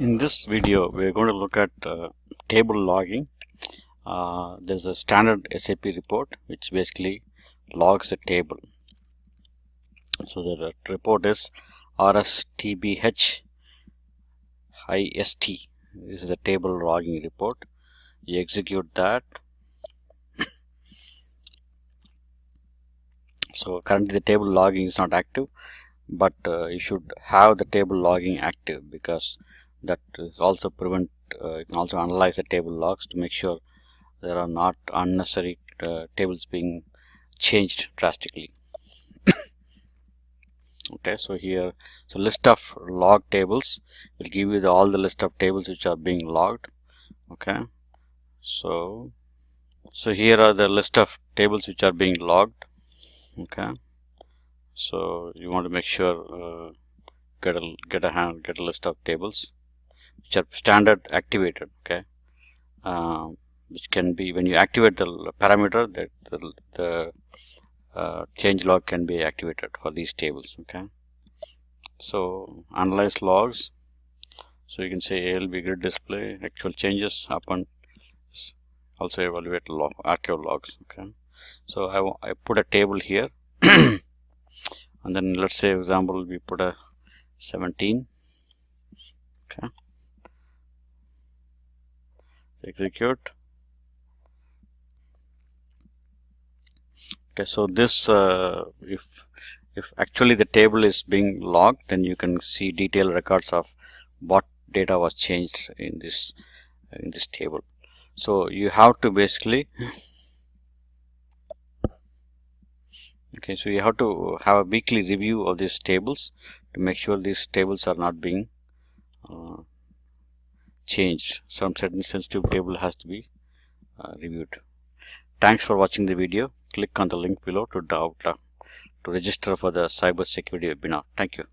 In this video, we're going to look at table logging. There's a standard SAP report which basically logs a table. So the report is RSTBHIST. This is the table logging report. You execute that. So currently the table logging is not active, but you should have the table logging active, because that is also prevent you can also analyze the table logs to make sure there are not unnecessary tables being changed drastically. Okay, so here, so list of log tables will give you all the list of tables which are being logged. Okay, so here are the list of tables which are being logged. Okay, so you want to make sure get a list of tables which are standard activated. Okay, which can be, when you activate the parameter, that the change log can be activated for these tables. Okay, so analyze logs. So you can say ALB grid display actual changes upon, also evaluate log, archive logs. Okay, so I put a table here and then let's say example we put a 17. Okay, execute. Okay, so this if actually the table is being logged, then you can see detailed records of what data was changed in this table. So you have to basically okay, so you have to have a weekly review of these tables to make sure these tables are not being changed. Some certain sensitive table has to be reviewed. Thanks for watching the video. Click on the link below to register for the cybersecurity webinar. Thank you.